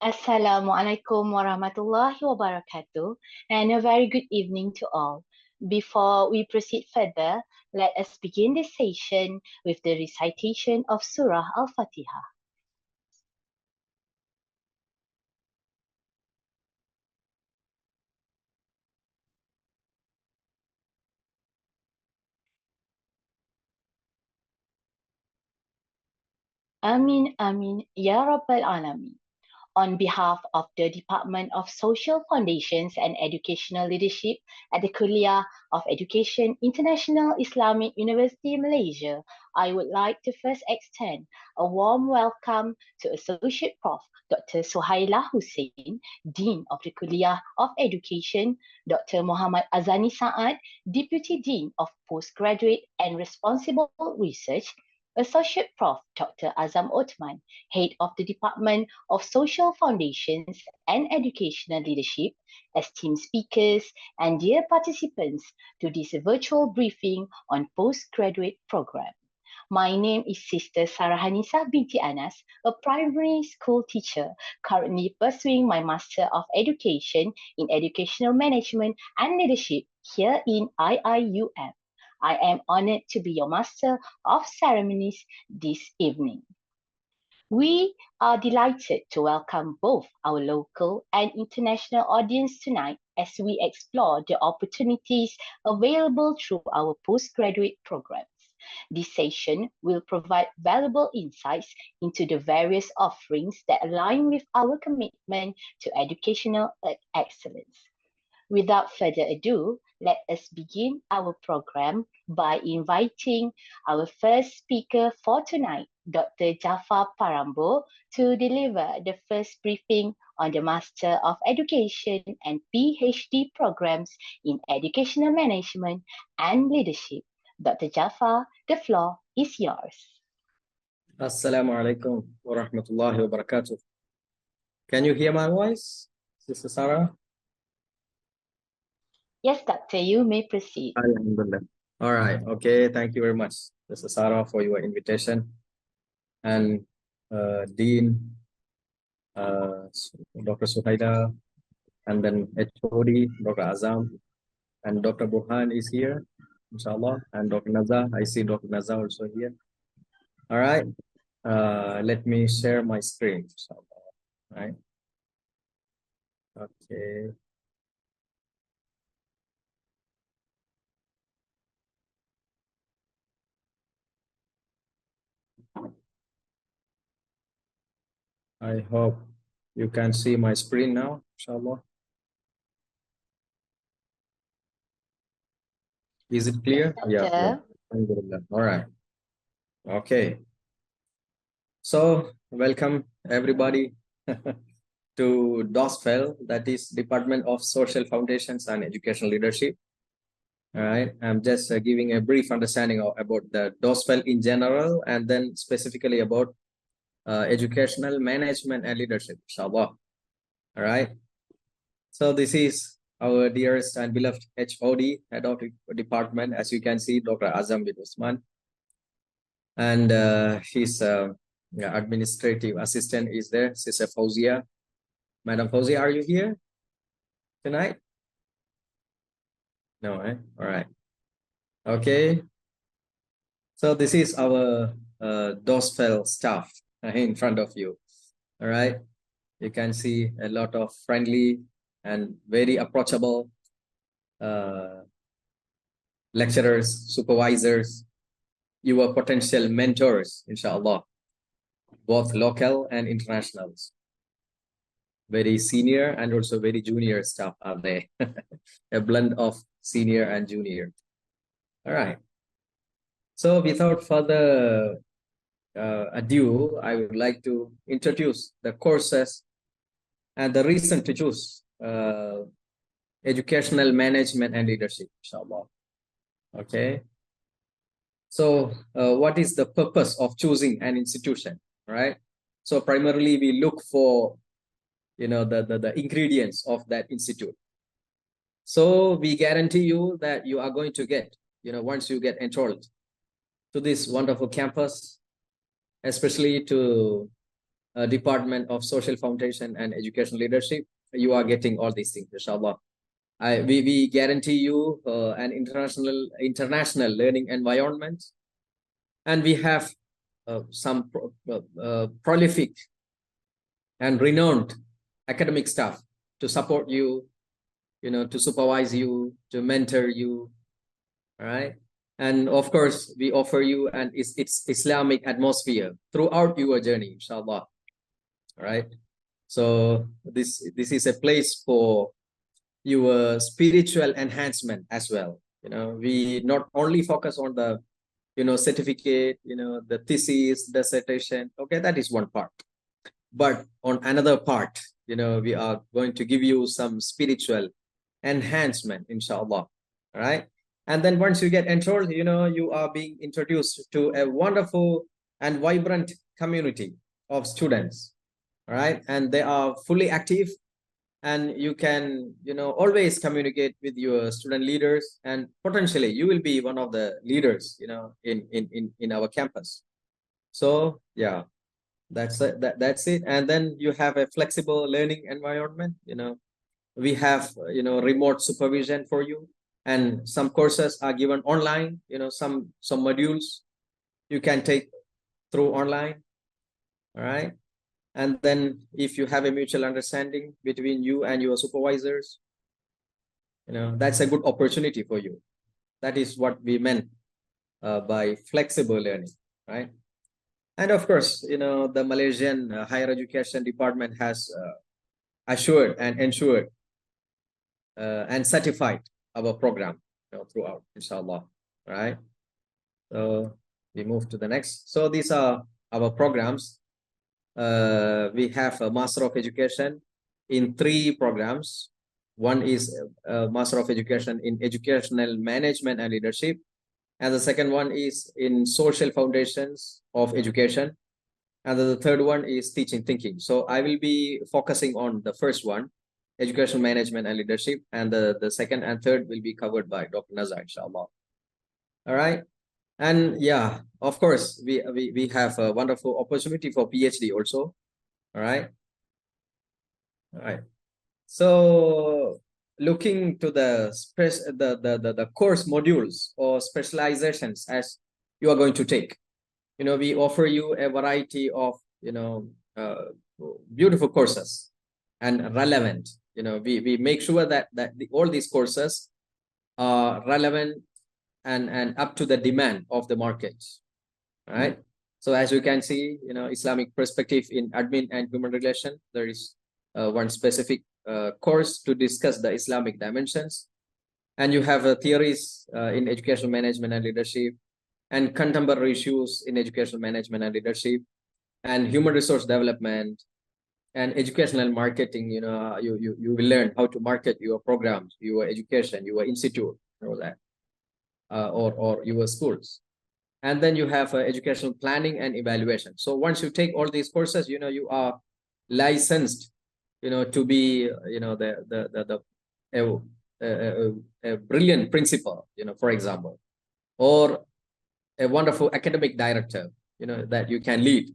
Assalamualaikum warahmatullahi wabarakatuh, and a very good evening to all. Before we proceed further, let us begin this session with the recitation of Surah Al-Fatiha. Amin, Amin, Ya Rabbal Alamin. On behalf of the Department of Social Foundations and Educational Leadership at the Kuliah of Education International Islamic University Malaysia, I would like to first extend a warm welcome to Associate Prof. Dr. Suhaila Hussein, Dean of the Kuliah of Education, Dr. Muhammad Azani Saad, Deputy Dean of Postgraduate and Responsible Research, Associate Prof. Dr. Azam Othman, Head of the Department of Social Foundations and Educational Leadership, esteemed speakers, and dear participants to this virtual briefing on postgraduate program. My name is Sister Sarah Hanisa binti Anas, a primary school teacher currently pursuing my Master of Education in Educational Management and Leadership here in IIUM. I am honored to be your Master of Ceremonies this evening. We are delighted to welcome both our local and international audience tonight as we explore the opportunities available through our postgraduate programs. This session will provide valuable insights into the various offerings that align with our commitment to educational excellence. Without further ado, let us begin our program by inviting our first speaker for tonight, Dr. Jafar Parambo, to deliver the first briefing on the Master of Education and PhD programs in Educational Management and Leadership. Dr. Jafar, the floor is yours. Assalamu alaikum wa rahmatullahi wa barakatuh. Can you hear my voice, Sister Sarah? Yes, Doctor, you may proceed. Alhamdulillah. All right. Okay. Thank you very much, Sister Sarah, for your invitation. And Dean, Dr. Suhaida, and then HOD, Dr. Azam, and Dr. Burhan is here, inshallah, and Dr. Naza. I see Dr. Naza also here. All right. Let me share my screen, inshallah. All right. Okay. I hope you can see my screen now, inshallah. Is it clear? Yeah. All right. Okay. So welcome everybody to DOSFEL, that is Department of Social Foundations and Educational Leadership. All right. I'm just giving a brief understanding about the DOSFEL in general, and then specifically about educational management and leadership, inshallah. All right. So this is our dearest and beloved HOD, Head of Department, as you can see, Dr. Azam bin Usman. And his administrative assistant is there, Sister Fauzia. Madam Fauzia, are you here tonight? No, eh? All right. Okay. So this is our DOSFEL staff in front of you. All right. You can see a lot of friendly and very approachable lecturers, supervisors, your potential mentors, inshallah, both local and internationals. Very senior and also very junior staff are there. A blend of senior and junior. All right. So without further ado, I would like to introduce the courses and the reason to choose educational management and leadership, inshallah. Okay. So what is the purpose of choosing an institution, right? So primarily we look for, you know, the ingredients of that institute. So we guarantee you that you are going to get, you know, once you get enrolled to this wonderful campus, especially to Department of Social Foundation and Education Leadership, you are getting all these things, inshallah. We guarantee you an international learning environment, and we have some prolific and renowned academic staff to support you, to supervise you, to mentor you, all right? And of course, we offer you its Islamic atmosphere throughout your journey, inshallah. All right. So this is a place for your spiritual enhancement as well. We not only focus on the certificate, the thesis, dissertation. Okay, that is one part. But on another part, we are going to give you some spiritual enhancement, inshallah. All right. And then once you get enrolled, you are being introduced to a wonderful and vibrant community of students. All right. And they are fully active, and you can, always communicate with your student leaders, and potentially you will be one of the leaders, in our campus. So yeah, that's it. And then you have a flexible learning environment. We have, remote supervision for you, and some courses are given online. Some modules you can take through online. All right. And then if you have a mutual understanding between you and your supervisors, that's a good opportunity for you. That is what we meant by flexible learning, right? And of course, the Malaysian Higher Education Department has assured and ensured and certified our program throughout, inshallah, right? So we move to the next. So these are our programs. We have a Master of Education in 3 programs. One is Master of Education in Educational Management and Leadership, and the second one is in Social Foundations of Education, and the third one is Teaching Thinking. So I will be focusing on the first one, Educational Management and Leadership, and the second and third will be covered by Dr. Nazar, inshallah. All right. And yeah, of course, we have a wonderful opportunity for PhD also. All right. All right. So looking to the course modules or specializations as you are going to take, we offer you a variety of, beautiful courses and relevant. We make sure that all these courses are relevant and up to the demand of the market, right? So as you can see, Islamic perspective in admin and human relation, there is one specific course to discuss the Islamic dimensions, and you have theories in educational management and leadership, and contemporary issues in educational management and leadership, and human resource development, and educational marketing. You will learn how to market your programs, your education, your institute, that. Or your schools. And then you have educational planning and evaluation. So once you take all these courses, you are licensed, to be, a brilliant principal, for example, or a wonderful academic director, that you can lead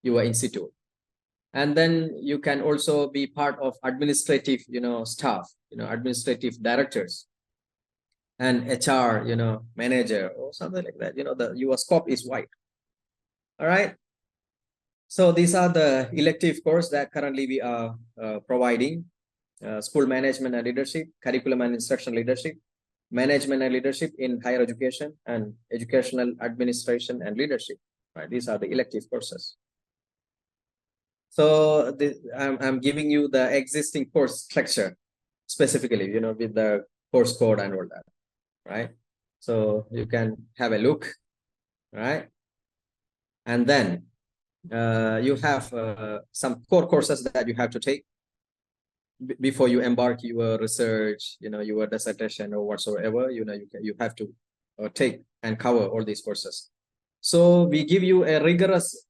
your institute. And then you can also be part of administrative, staff, administrative directors, and HR, manager or something like that. Your scope is wide. All right. So these are the elective course that currently we are providing: school management and leadership, curriculum and instruction leadership, management and leadership in higher education, and educational administration and leadership. Right. These are the elective courses. So I'm giving you the existing course structure specifically, with the course code and all that. Right. So you can have a look, right? And then you have some core courses that you have to take before you embark your research, your dissertation or whatsoever. You have to take and cover all these courses. So we give you a rigorous,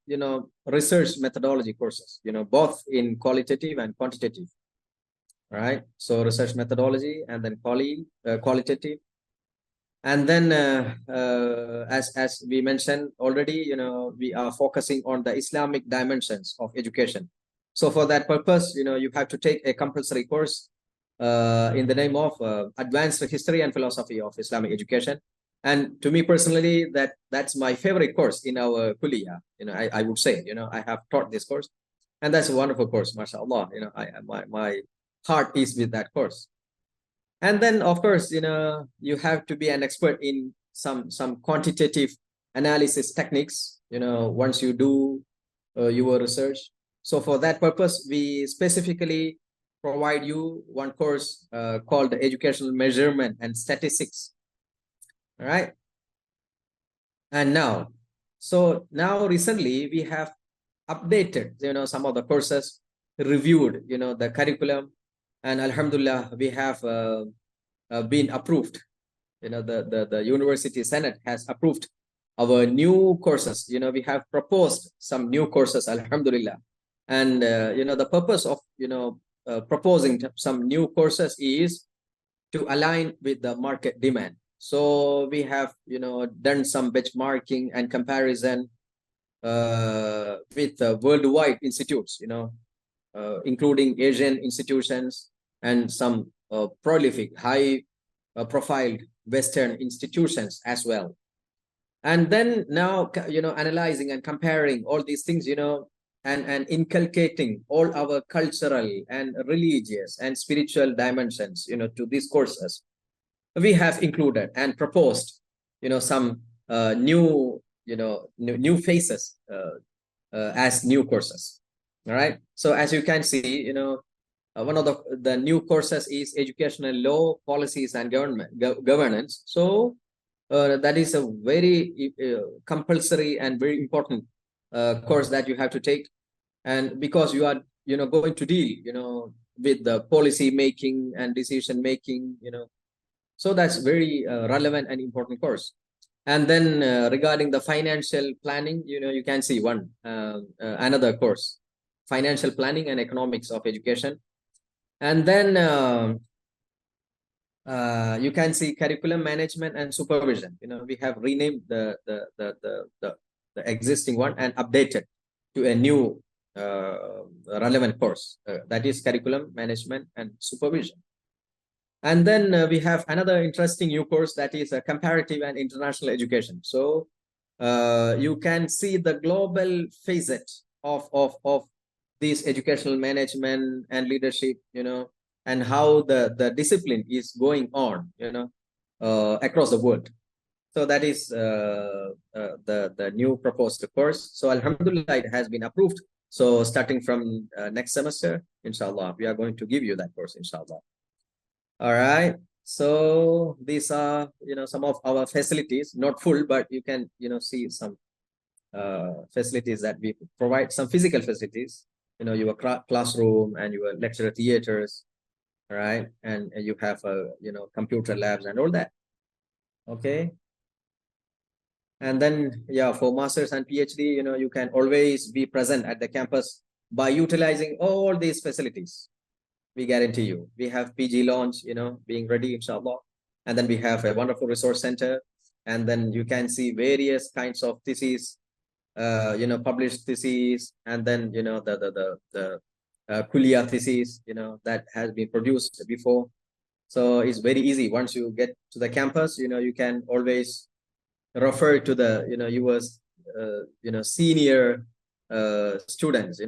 research methodology courses, both in qualitative and quantitative, right? So research methodology, and then qualitative. And then, as we mentioned already, we are focusing on the Islamic dimensions of education. So for that purpose, you have to take a compulsory course in the name of Advanced History and Philosophy of Islamic Education. And to me personally, that's my favorite course in our kuliah. I would say, I have taught this course, and that's a wonderful course, mashallah. My heart is with that course. And then, of course, you have to be an expert in some quantitative analysis techniques, once you do your research. So for that purpose, we specifically provide you one course called Educational Measurement and Statistics. All right. And now recently we have updated, some of the courses, reviewed, the curriculum, and Alhamdulillah, we have been approved. The University Senate has approved our new courses. We have proposed some new courses, Alhamdulillah. And, the purpose of, proposing some new courses is to align with the market demand. So we have, done some benchmarking and comparison with worldwide institutes, including Asian institutions and some prolific, high profiled Western institutions as well. And then now, analyzing and comparing all these things, and inculcating all our cultural and religious and spiritual dimensions, to these courses, we have included and proposed, some new, new faces as new courses. All right. So as you can see, one of the new courses is Educational Law, Policies and Governance. So that is a very compulsory and very important course that you have to take. And because you are, going to deal, with the policy making and decision making, so that's very relevant and important course. And then regarding the financial planning, you can see another course, Financial Planning and Economics of Education. And then you can see Curriculum Management and Supervision. We have renamed the existing one and updated to a new relevant course, that is Curriculum Management and Supervision. And then we have another interesting new course, that is Comparative and International Education. So you can see the global facet of this educational management and leadership, and how the discipline is going on, across the world. So that is the new proposed course. So Alhamdulillah, it has been approved. So starting from next semester, inshallah, we are going to give you that course, inshallah. All right. So these are, some of our facilities, not full, but you can, see some facilities that we provide, some physical facilities, your classroom and your lecture theaters, right? And you have, computer labs and all that. Okay. And then, yeah, for masters and PhD, you can always be present at the campus by utilizing all these facilities. We guarantee you. We have PG launch, being ready, inshallah. And then we have a wonderful resource center. And then you can see various kinds of theses, published theses, and then, the kuliah theses, that has been produced before. So it's very easy. Once you get to the campus, you can always refer to the, your, senior students,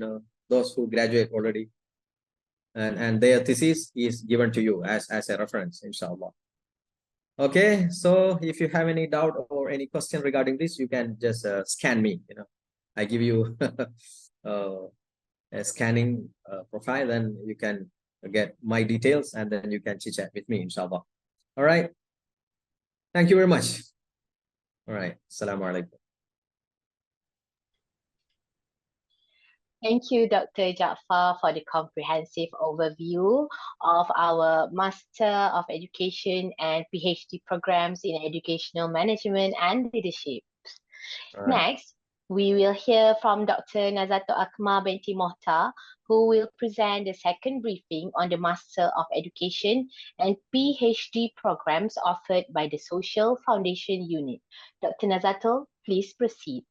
those who graduate already. And their thesis is given to you as a reference, inshallah. Okay, so if you have any doubt or any question regarding this, you can just scan me. I give you a scanning profile, then you can get my details, and then you can chit chat with me, inshallah. All right. Thank you very much. All right. Assalamu alaikum. Thank you, Dr. Jaafar, for the comprehensive overview of our Master of Education and PhD programs in Educational Management and Leadership. All right. Next, We will hear from Dr. Nazatul Akmal binti Mohtar, who will present the second briefing on the Master of Education and PhD programs offered by the Social Foundation Unit. Dr. Nazatul, please proceed.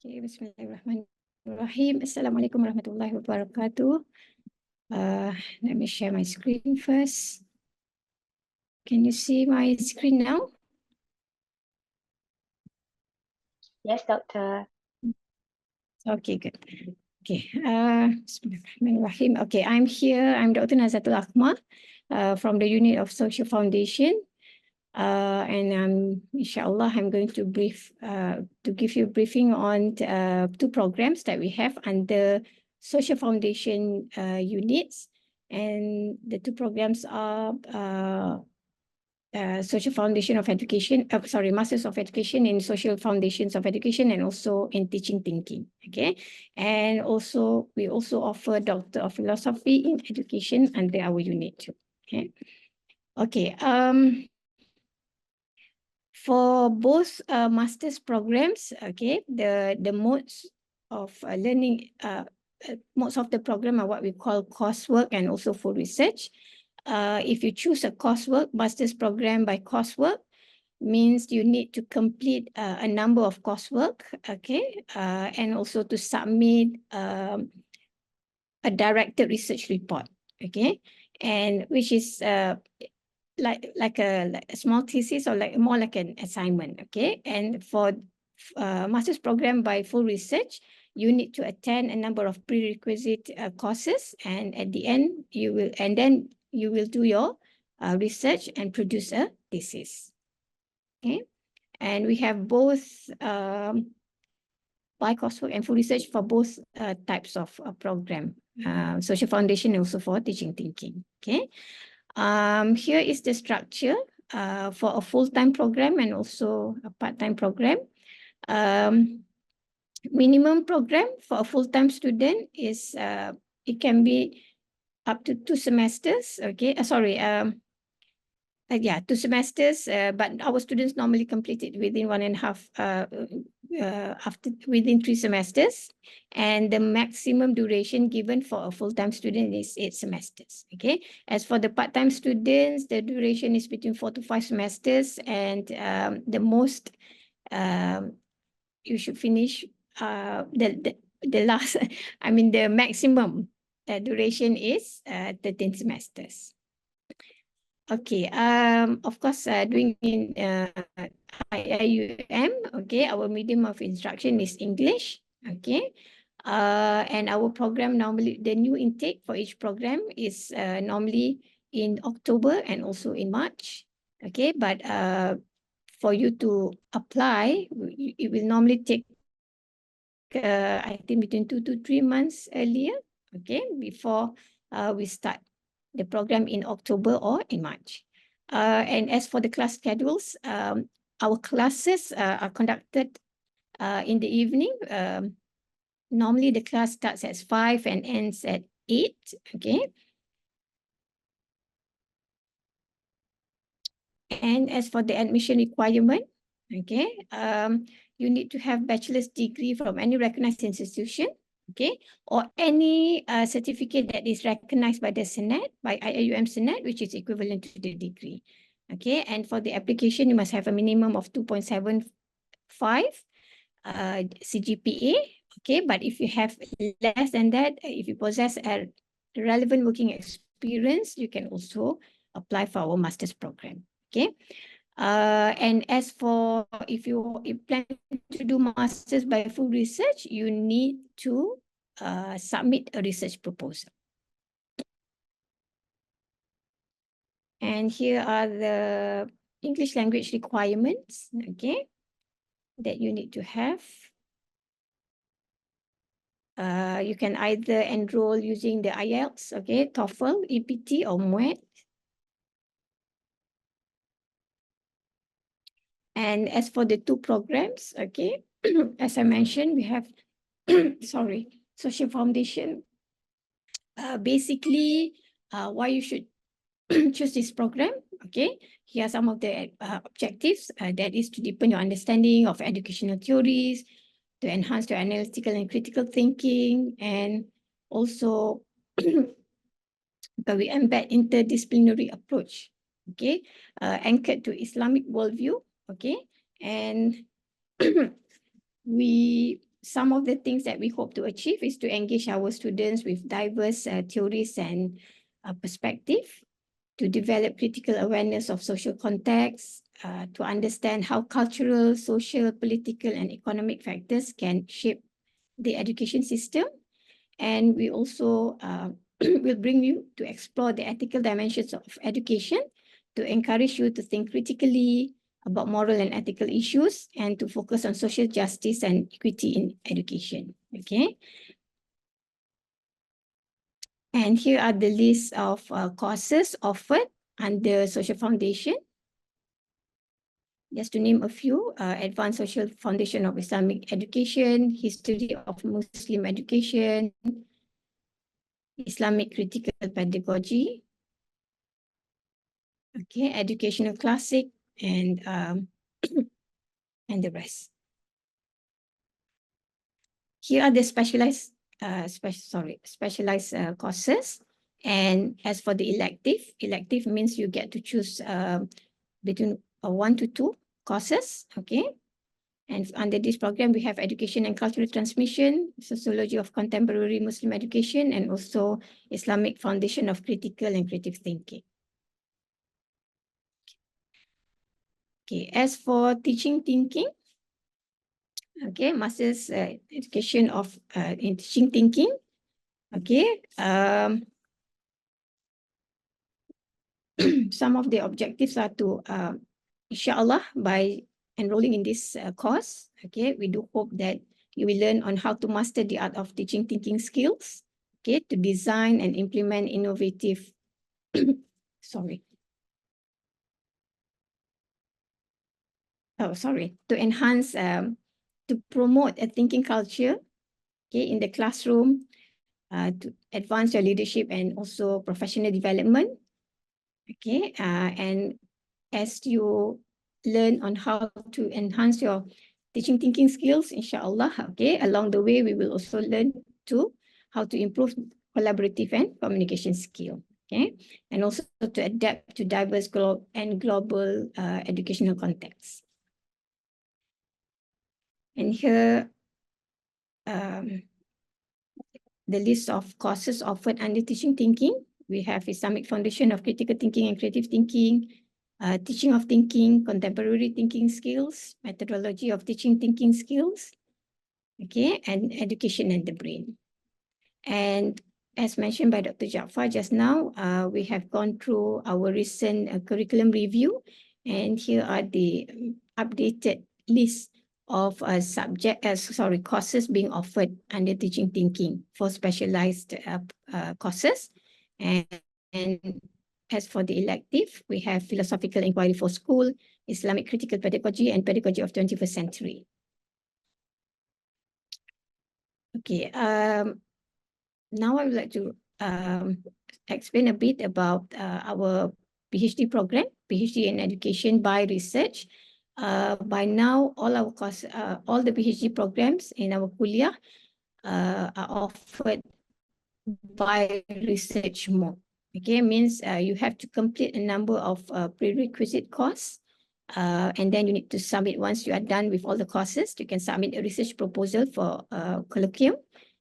Okay, Bismillahirrahmanirrahim. Assalamualaikum warahmatullahi wabarakatuh. Let me share my screen first. Can you see my screen now? Yes, Doctor. Okay, good. Okay, Bismillahirrahmanirrahim. Okay, I'm here. I'm Dr. Nazatul Akmal from the Unit of Social Foundation. And inshallah, I'm going to give you a briefing on two programs that we have under Social Foundation units. And the two programs are Social Foundation of Education, Masters of Education in Social Foundations of Education, and also in Teaching Thinking. Okay, and also we also offer Doctor of Philosophy in Education under our unit too. Okay. For both master's programs, okay, the modes of learning, modes of the program are what we call coursework and also full research. If you choose a coursework, master's program by coursework, means you need to complete a number of coursework, okay, and also to submit a directed research report, okay, and which is like a small thesis or more like an assignment, okay? And for master's program by full research, you need to attend a number of prerequisite courses, and at the end you will do your research and produce a thesis, okay? And we have both by coursework and full research for both types of program, Social Foundation and also for Teaching Thinking, okay? Here is the structure for a full-time program and also a part-time program. Minimum program for a full-time student is it can be up to 2 semesters. Okay, 2 semesters. But our students normally complete it within 1.5 within 3 semesters, and the maximum duration given for a full-time student is 8 semesters. Okay, as for the part-time students, the duration is between 4 to 5 semesters, and the most you should finish the last the maximum duration is 13 semesters. Okay, of course, doing in IIUM, okay, our medium of instruction is English, okay, and our program normally, the new intake for each program is normally in October and also in March, okay, but for you to apply, it will normally take, I think, between 2 to 3 months earlier, okay, before we start the program in October or in March. And as for the class schedules, our classes are conducted in the evening. Normally the class starts at 5 and ends at 8, okay? And as for the admission requirement, okay, you need to have bachelor's degree from any recognized institution, okay, or any certificate that is recognized by the Senate, by IIUM Senate, which is equivalent to the degree, okay. And for the application, you must have a minimum of 2.75 CGPA, okay. But if you have less than that, if you possess a relevant working experience, you can also apply for our master's program, okay. And as for if you plan to do masters by full research, you need to submit a research proposal. And here are the English language requirements, okay, that you need to have. You can either enroll using the IELTS, okay, TOEFL, EPT, or MUET. And as for the two programs, okay, as I mentioned, we have, Social Foundation. Basically, why you should choose this program, okay, here are some of the objectives. That is to deepen your understanding of educational theories, to enhance your analytical and critical thinking, and also but we embed interdisciplinary approach, okay, anchored to Islamic worldview, okay, and some of the things that we hope to achieve is to engage our students with diverse theories and perspective, to develop critical awareness of social context, to understand how cultural, social, political, and economic factors can shape the education system. And we also will bring you to explore the ethical dimensions of education, to encourage you to think critically about moral and ethical issues, and to focus on social justice and equity in education. Okay. And here are the list of courses offered under Social Foundation. Just to name a few: Advanced Social Foundation of Islamic Education, History of Muslim Education, Islamic Critical Pedagogy, okay, Educational Classic, and and the rest. Here are the specialized courses. And as for the elective means you get to choose between 1 to 2 courses, okay? And under this program, we have Education and Cultural Transmission, Sociology of Contemporary Muslim Education, and also Islamic Foundation of Critical and Creative Thinking. Okay, as for teaching thinking, okay, Master's Education of in Teaching Thinking, okay, some of the objectives are to, inshallah, by enrolling in this course, okay, we do hope that you will learn on how to master the art of teaching thinking skills, okay, to design and implement innovative, to enhance, to promote a thinking culture, okay, in the classroom, to advance your leadership and also professional development, okay, and as you learn on how to enhance your teaching thinking skills, inshallah, okay, along the way, we will also learn how to improve collaborative and communication skill, okay, and also to adapt to diverse global educational contexts. And here, the list of courses offered under teaching thinking. We have Islamic Foundation of Critical Thinking and Creative Thinking, Teaching of Thinking, Contemporary Thinking Skills, Methodology of Teaching Thinking Skills, okay, and Education and the Brain. And as mentioned by Dr. Jaafar just now, we have gone through our recent curriculum review, and here are the updated list of courses being offered under teaching thinking for specialized courses. And as for the elective, we have philosophical inquiry for school, Islamic critical pedagogy, and pedagogy of 21st century. Okay, now I would like to explain a bit about our PhD program, PhD in Education by Research. By now, all the PhD programs in our kuliah are offered by research mode. Okay, means you have to complete a number of prerequisite courses, and then you need to submit. Once you are done with all the courses, you can submit a research proposal for colloquium,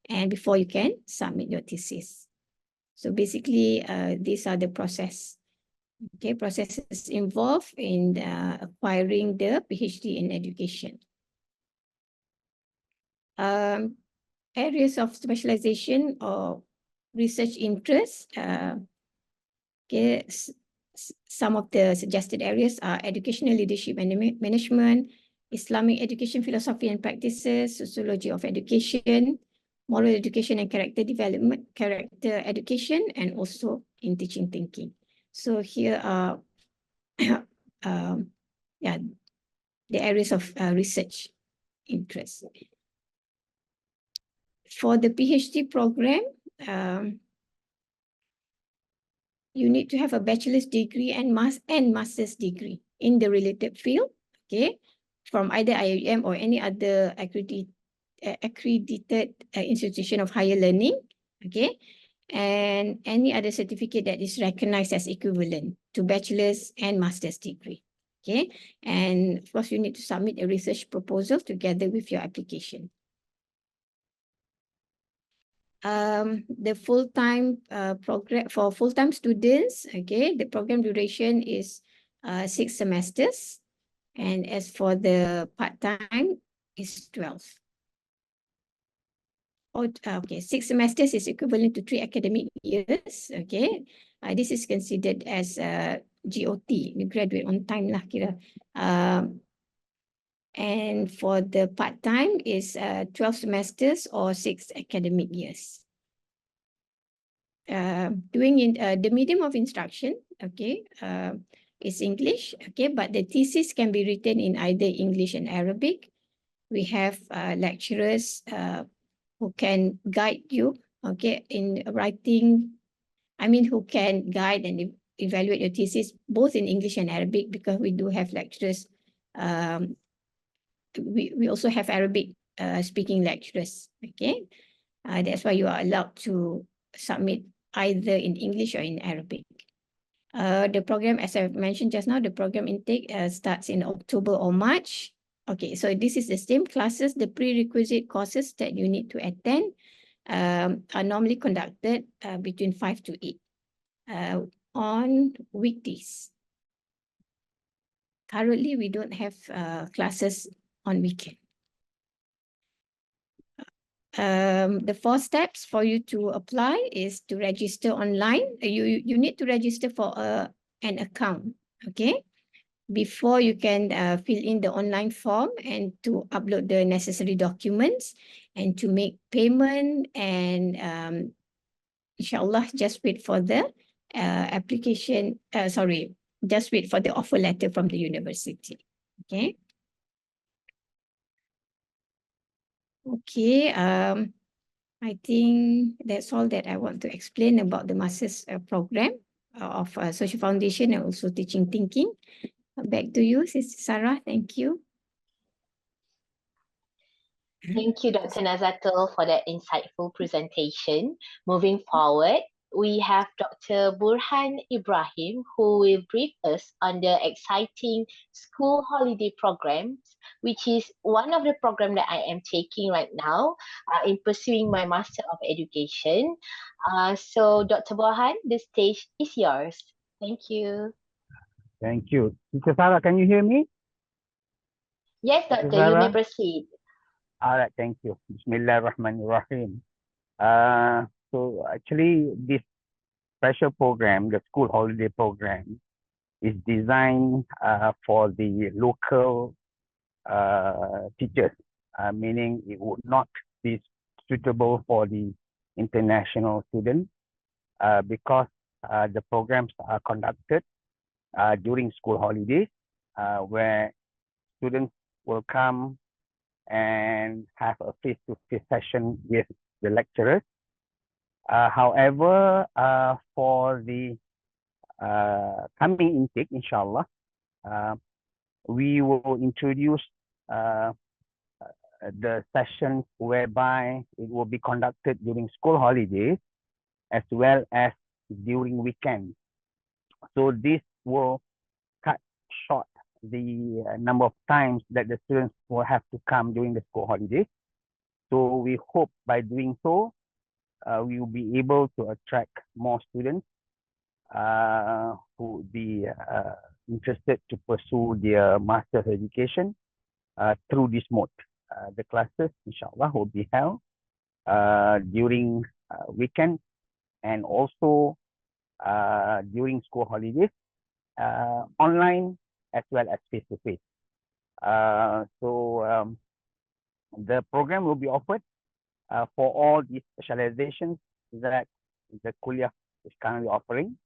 and before you can submit your thesis. So basically, these are the processes involved in acquiring the PhD in education. Areas of specialization or research interest. Okay, some of the suggested areas are educational leadership and management, Islamic education philosophy and practices, sociology of education, moral education and character development, character education, and also in teaching thinking. So here are the areas of research interest. For the PhD program, you need to have a bachelor's degree and master's degree in the related field, okay, from either IIM or any other accredited institution of higher learning, okay, and any other certificate that is recognized as equivalent to bachelor's and master's degree, okay, and of course you need to submit a research proposal together with your application. The full-time program for full-time students, okay, the program duration is 6 semesters, and as for the part-time is 12. Okay, 6 semesters is equivalent to 3 academic years, okay. This is considered as GOT, you graduate on time lah kira. And for the part-time is 12 semesters or 6 academic years. Doing in the medium of instruction, okay, is English, okay, but the thesis can be written in either English and Arabic. We have lecturers who can guide you, okay, in writing. I mean, who can guide and evaluate your thesis both in English and Arabic, because we do have lecturers. We also have Arabic speaking lecturers, okay. That's why you are allowed to submit either in English or in Arabic. The program, as I mentioned just now, the program intake starts in October or March. Okay, so this is the same classes. The prerequisite courses that you need to attend are normally conducted between 5 to 8 on weekdays. Currently, we don't have classes on weekend. The 4 steps for you to apply is to register online. You need to register for an account, okay? Before you can fill in the online form and to upload the necessary documents and to make payment, and inshallah just wait for the application, just wait for the offer letter from the university, okay? Okay, I think that's all that I want to explain about the master's program of Social Foundation and also Teaching Thinking. Back to you, Sister Sarah. Thank you. Thank you, Dr. Nazatul, for that insightful presentation. Moving forward, we have Dr. Burhan Ibrahim, who will brief us on the exciting school holiday programs, which is one of the programs that I am taking right now in pursuing my Master of Education. So, Dr. Burhan, the stage is yours. Thank you. Thank you. Sister Sarah, can you hear me? Yes, Doctor, you may proceed. All right, thank you. Bismillahirrahmanirrahim. So actually, this special program, the school holiday program, is designed for the local teachers, meaning it would not be suitable for the international students because the programs are conducted during school holidays, where students will come and have a face-to-face session with the lecturers. However, for the coming intake, inshallah, we will introduce the sessions whereby it will be conducted during school holidays as well as during weekends. So this will cut short the number of times that the students will have to come during the school holidays. So we hope by doing so, we will be able to attract more students who would be interested to pursue their master's education through this mode. The classes, inshallah, will be held during weekends and also during school holidays, online as well as face-to-face. So the program will be offered for all these specializations that the Kuliah is currently offering.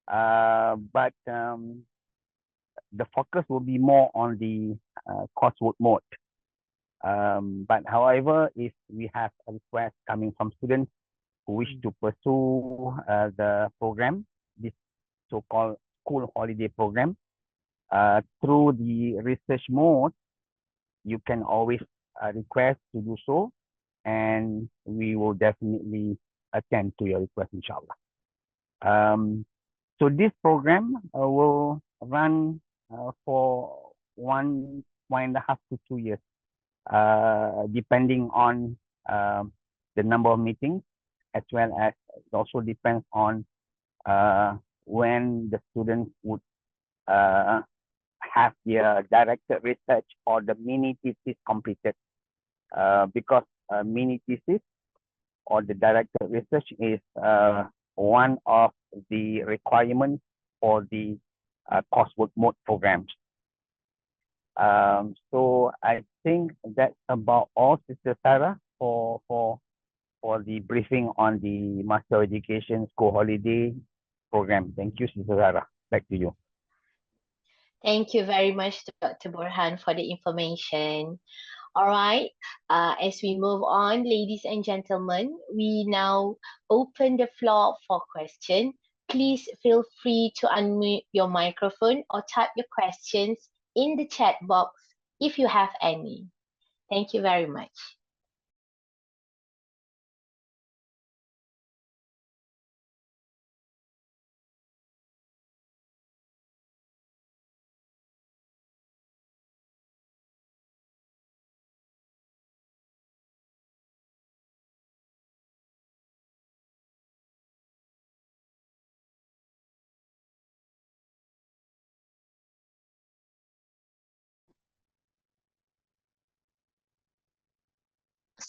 But the focus will be more on the coursework mode. But however, if we have a request coming from students who wish to pursue the program, this so-called school holiday program. Through the research mode, you can always request to do so, and we will definitely attend to your request, inshallah. So this program will run for 1.5 to 2 years, depending on the number of meetings, as well as it also depends on when the students would have their directed research or the mini thesis completed, because mini thesis or the directed research is one of the requirements for the coursework mode programs. So I think that's about all, Sister Sarah, for the briefing on the Master Education School Holiday program. Thank you, Sister Sarah. Back to you. Thank you very much to Dr. Borhan for the information. All right, as we move on, ladies and gentlemen, we now open the floor for questions. Please feel free to unmute your microphone or type your questions in the chat box if you have any. Thank you very much.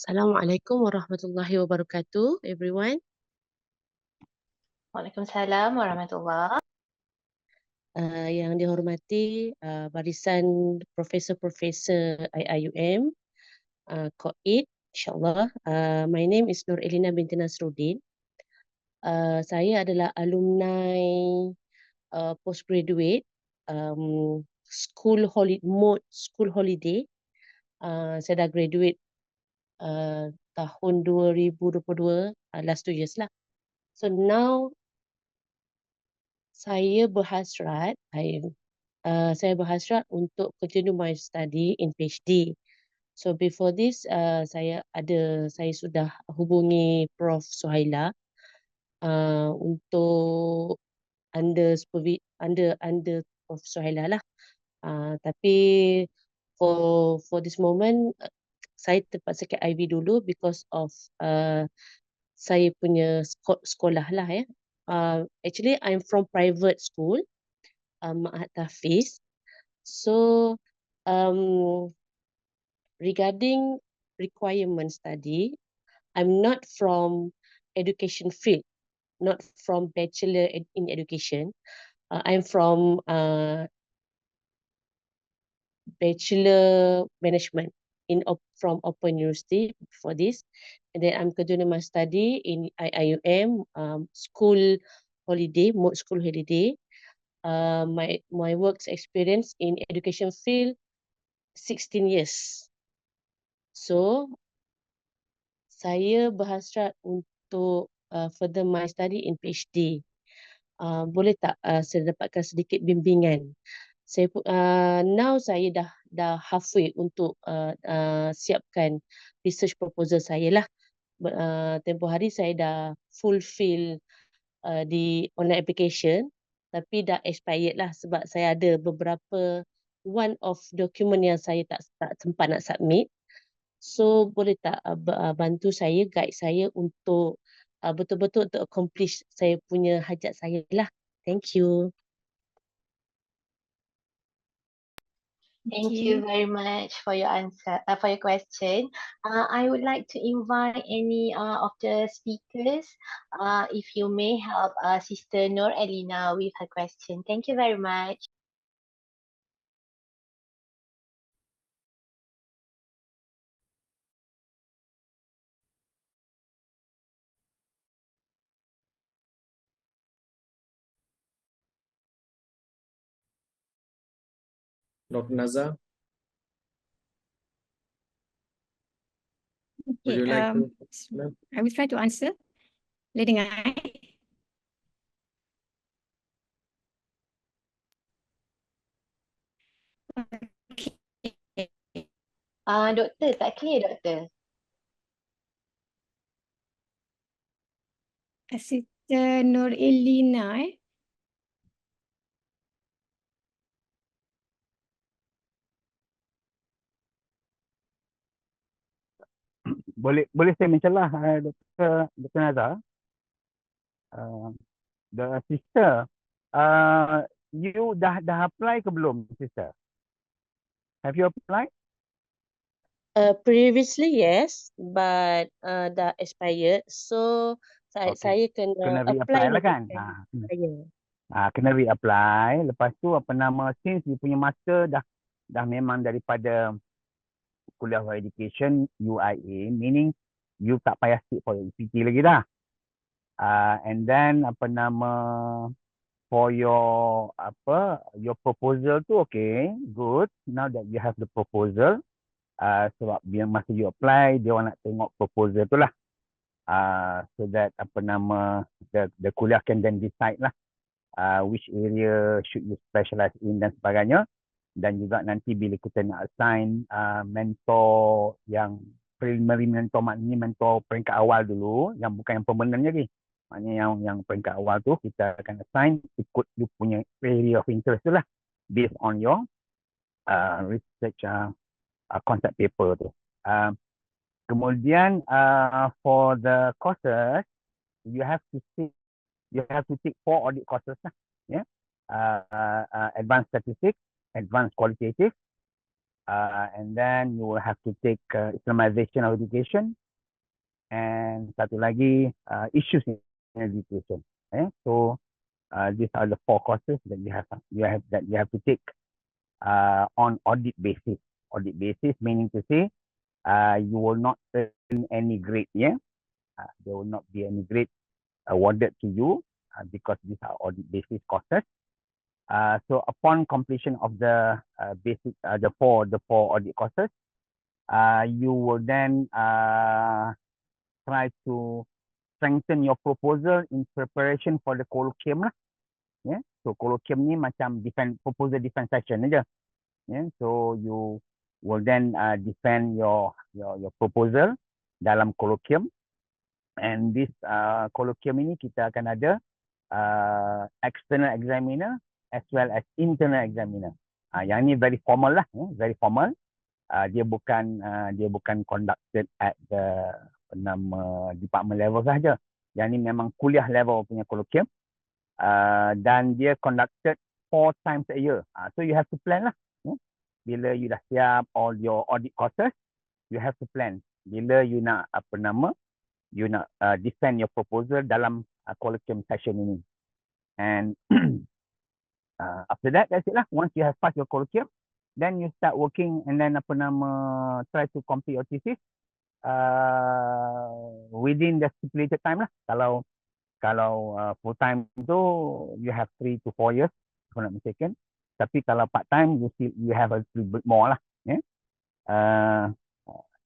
Assalamualaikum warahmatullahi wabarakatuh, everyone. Waalaikumsalam warahmatullahi. Yang dihormati barisan Profesor-Profesor IIUM, Koid, insyaAllah. My name is Nur Elina binti Nasruddin. Saya adalah alumni postgraduate school holiday. Saya dah graduate tahun 2022, last 2 years lah. So now saya berhasrat untuk continue my study in PhD. So before this, saya sudah hubungi Prof Suhaila untuk under Prof Suhaila lah. Tapi for this moment, saya terpaksa ke IB dulu because of saya punya sekolah lah ya. Actually, I'm from private school, Ma'had Tafiz. So, regarding requirement study, I'm not from education field, not from bachelor in education. I'm from bachelor management from Open University for this, and then I'm continuing my study in IIUM school holiday, mode school holiday. My work's experience in education field 16 years. So saya berhasrat untuk further my study in PhD. Boleh tak saya dapatkan sedikit bimbingan? Now saya dah halfway untuk siapkan research proposal saya lah. Tempoh hari saya dah fulfill di online application, tapi dah expired lah sebab saya ada beberapa one of document yang saya tak sempat nak submit. So boleh tak bantu saya, guide saya untuk betul-betul untuk accomplish saya punya hajat saya lah. Thank you. Thank you very much for your answer, for your question. I would like to invite any of the speakers, if you may help Sister Nur Elina with her question. Thank you very much. Dr. Nazar, would Okay, you like to? I will try to answer. Boleh dengar? Doktor, tak clear doktor. Sister Nur Elina Boleh saya mencelah Dr. Nazar. The sister, you dah apply ke belum, sister? Have you applied? Previously yes, but dah expired. So Okay. saya kena Kena reapply apply lah kan? lagi saya. Kena reapply. Lepas tu apa nama, since you punya masa dah memang daripada kuliah higher education UIA, meaning you tak payah sit for EPT lagi dah. And then apa nama, for your proposal tu okay, good. Now that you have the proposal, sebab biar masa you apply dia orang nak tengok proposal tu lah. So that apa nama, the kuliah can then decide lah which area should you specialize in dan sebagainya. Dan juga nanti bila kita nak assign mentor yang preliminary mentor, maknanya mentor peringkat awal dulu, yang bukan yang permanent lagi. Maknanya yang peringkat awal tu kita akan assign ikut you punya area of interest tu lah, based on your research concept paper tu. Kemudian for the courses, you have to take 4 audit courses lah, yeah. Advanced statistics, advanced qualitative, and then you will have to take Islamization of education, and satu lagi issues in education. So these are the 4 courses that you have to take on audit basis. Audit basis meaning to say you will not earn any grade, yeah. There will not be any grade awarded to you because these are audit basis courses. So upon completion of the basic the four audit courses, you will then try to strengthen your proposal in preparation for the colloquium lah. Yeah. So colloquium ni macam proposal defense session aja. Yeah. So you will then defend your proposal dalam colloquium, and this colloquium ini kita akan ada external examiner as well as internal examiner. Yang ni very formal lah, very formal. Dia bukan conducted at the department level sahaja. Yang ni memang kuliah level punya colloquium. Dan dia conducted 4 times a year. So you have to plan lah. Bila you dah siap all your audit courses, you have to plan. Bila you nak defend your proposal dalam colloquium session ini. And after that, that's it lah. Once you have passed your colloquium, then you start working and then try to complete your thesis within the stipulated time lah. Kalau full time tu you have 3 to 4 years, if I'm not mistaken. Tapi kalau part time you have a little bit more lah. Yeah.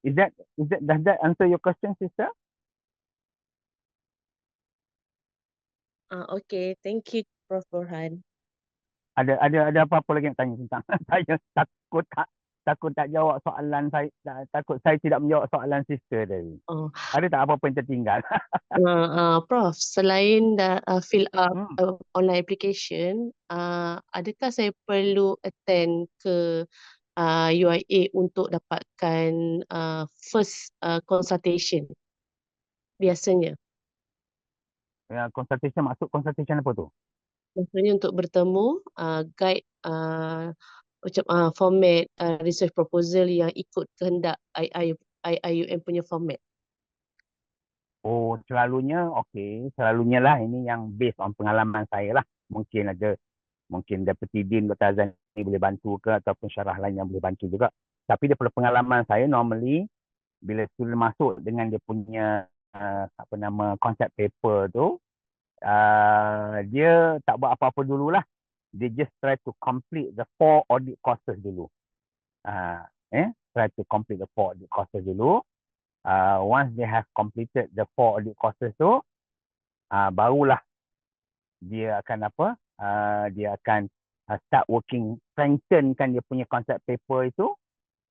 Does that answer your question, sister? Okay, thank you, Prof. Burhan. Ada apa-apa lagi nak tanya tentang saya takut tak jawab soalan saya, takut saya tidak menjawab soalan sister tadi. Ada tak apa-apa yang tertinggal? Prof, selain dah fill up online application, adakah saya perlu attend ke UIA untuk dapatkan first consultation biasanya? Ya, consultation, maksud consultation apa tu? Maksudnya untuk bertemu guide macam format research proposal yang ikut kehendak IIUM punya format. Oh, selalunya lah ini yang based on pengalaman saya lah. Mungkin Deputy Dean Dr. Azan ni boleh bantu ke, ataupun syarah lain yang boleh bantu juga. Tapi daripada pengalaman saya, normally bila student masuk dengan dia punya concept paper tu, dia tak buat apa-apa dululah. They just try to complete the 4 audit courses dulu. Try to complete the 4 audit courses dulu. Once they have completed the 4 audit courses tu, barulah dia akan dia akan start working, strengthenkan dia punya concept paper itu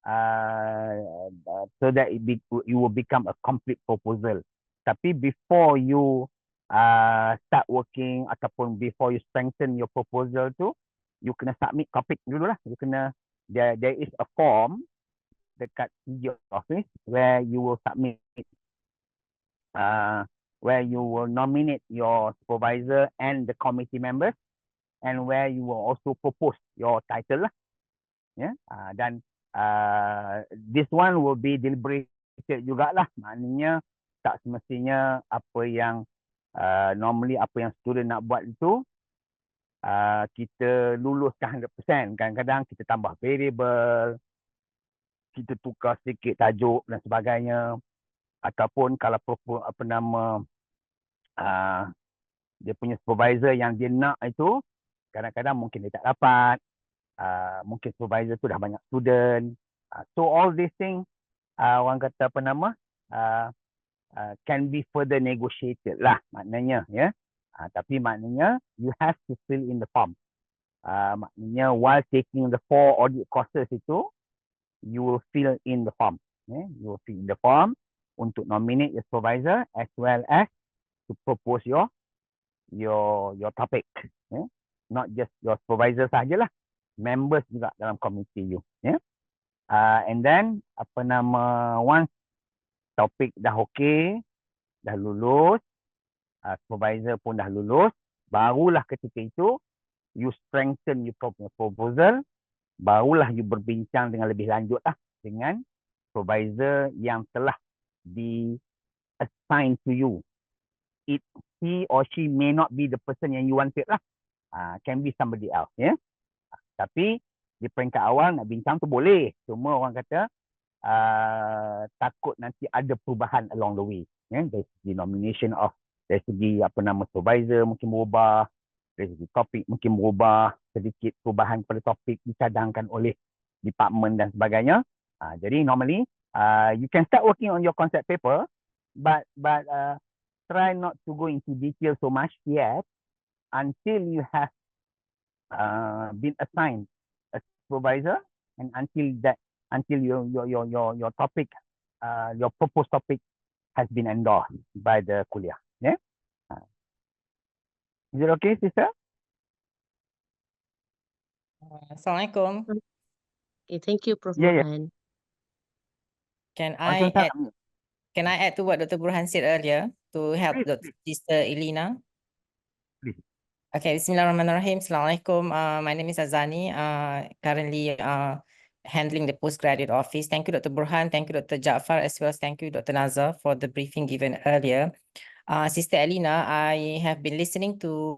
so that you will become a complete proposal. Tapi before you start working ataupun before you strengthen your proposal tu, you kena submit topik dulu lah. You kena, there is a form dekat your office where you will submit, where you will nominate your supervisor and the committee members, and where you will also propose your title lah. Yeah, dan this one will be deliberated jugalah. Maknanya tak semestinya apa yang normally apa yang student nak buat itu kita luluskan 100%. Kadang-kadang kita tambah variable, kita tukar sedikit tajuk dan sebagainya, ataupun kalau apa nama dia punya supervisor yang dia nak itu kadang-kadang mungkin dia tak dapat. Mungkin supervisor tu dah banyak student. So all these things orang kata apa nama can be further negotiated lah maknanya ya. Tapi maknanya you have to fill in the form. Maknanya while taking the 4 audit courses itu you will fill in the form. You will fill in the form untuk nominate your supervisor as well as to propose your topic. Not just your supervisor sajalah, members juga dalam komiti you. And then apa nama once topik dah okey, dah lulus, supervisor pun dah lulus, barulah ketika itu you strengthen your proposal, barulah you berbincang dengan lebih lanjut lah dengan supervisor yang telah di assign to you. He or she may not be the person yang you wanted lah. Can be somebody else. Tapi di peringkat awal nak bincang tu boleh. Cuma orang kata takut nanti ada perubahan along the way. Dari segi nomination of, dari segi apa nama supervisor mungkin berubah, dari segi topik mungkin berubah, sedikit perubahan pada topik dicadangkan oleh department dan sebagainya. Jadi normally you can start working on your concept paper, but try not to go into detail so much yet until you have been assigned a supervisor, and until your topic, your proposed topic has been endorsed by the kuliah. Yeah. Is it okay, sister? Assalamualaikum. Okay, thank you, Prof. Yeah, yeah. Burhan. Can I add to what Dr. Burhan said earlier to help Sister Elena? Please. Okay, Bismillahirrahmanirrahim. Assalamualaikum. My name is Azani. Currently handling the postgraduate office. Thank you, Dr. Burhan. Thank you, Dr. Jaafar, as well as thank you, Dr. Nazar, for the briefing given earlier. Sister Elena, I have been listening to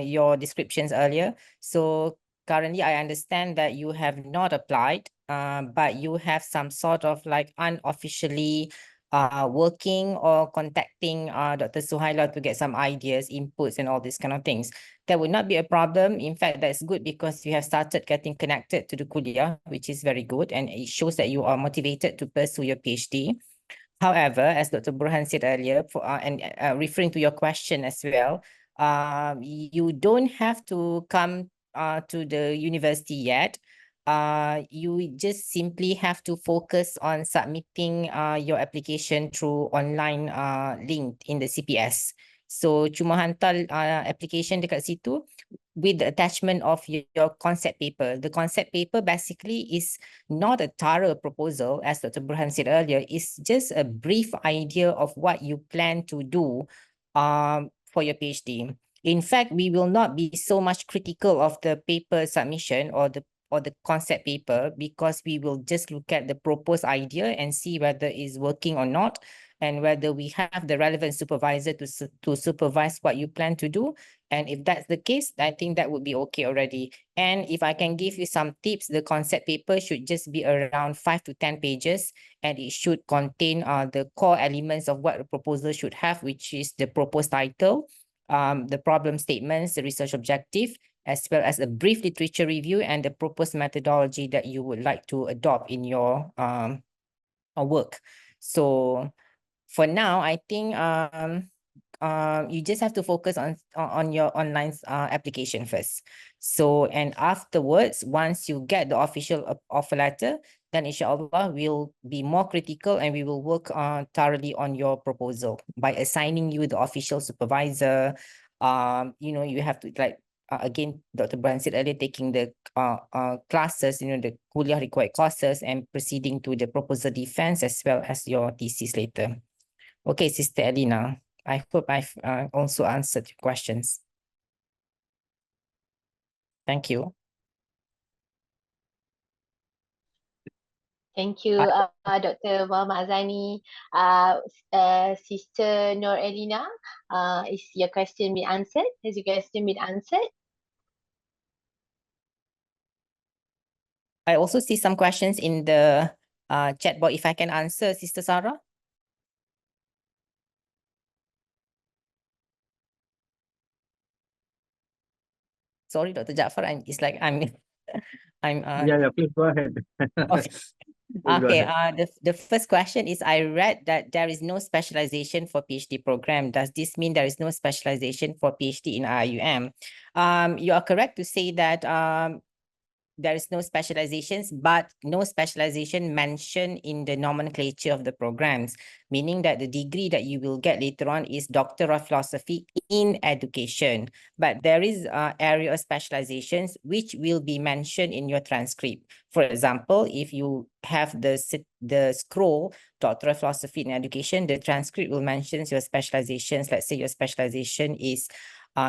your descriptions earlier. So currently, I understand that you have not applied, but you have some sort of like unofficially working or contacting Dr. Suhaila to get some ideas, inputs, and all these kind of things. That would not be a problem. In fact, that's good because you have started getting connected to the kuliah, which is very good, and it shows that you are motivated to pursue your PhD. However, as Dr. Burhan said earlier, and referring to your question as well, you don't have to come to the university yet. You just simply have to focus on submitting your application through online link in the CPS. So cuma hantar application dekat situ with the attachment of your concept paper. The concept paper basically is not a thorough proposal, as Dr. Burhan said earlier. It's just a brief idea of what you plan to do for your PhD. In fact, we will not be so much critical of the paper submission or the concept paper, because we will just look at the proposed idea and see whether it's working or not, and whether we have the relevant supervisor to supervise what you plan to do. And if that's the case, I think that would be okay already. And if I can give you some tips, the concept paper should just be around 5 to 10 pages, and it should contain the core elements of what the proposal should have, which is the proposed title, the problem statements, the research objective, as well as a brief literature review and the proposed methodology that you would like to adopt in your work. So for now, I think you just have to focus on your online application first. So, and afterwards, once you get the official offer letter, then inshallah we'll be more critical and we will work thoroughly on your proposal by assigning you the official supervisor. You have to again, Dr. Brian said earlier, taking the classes, the kuliah required courses and proceeding to the proposal defense as well as your thesis later. Okay, Sister Elena, I hope I've also answered your questions. Thank you. Thank you, Dr. Muhammad Azani. Sister Nur Elina, is your question been answered? Has your question been answered? I also see some questions in the chat box. If I can answer, Sister Sarah. Sorry, Dr. Jaafar, it's like I'm Yeah, please go ahead. okay. Please go Okay, ahead. the first question is, I read that there is no specialization for PhD program. Does this mean there is no specialization for PhD in IUM? You are correct to say that there is no specializations, but no specialization mentioned in the nomenclature of the programs, meaning that the degree that you will get later on is Doctor of Philosophy in Education. But there is area of specializations which will be mentioned in your transcript. For example, if you have the scroll, Doctor of Philosophy in Education, the transcript will mention your specializations. Let's say your specialization is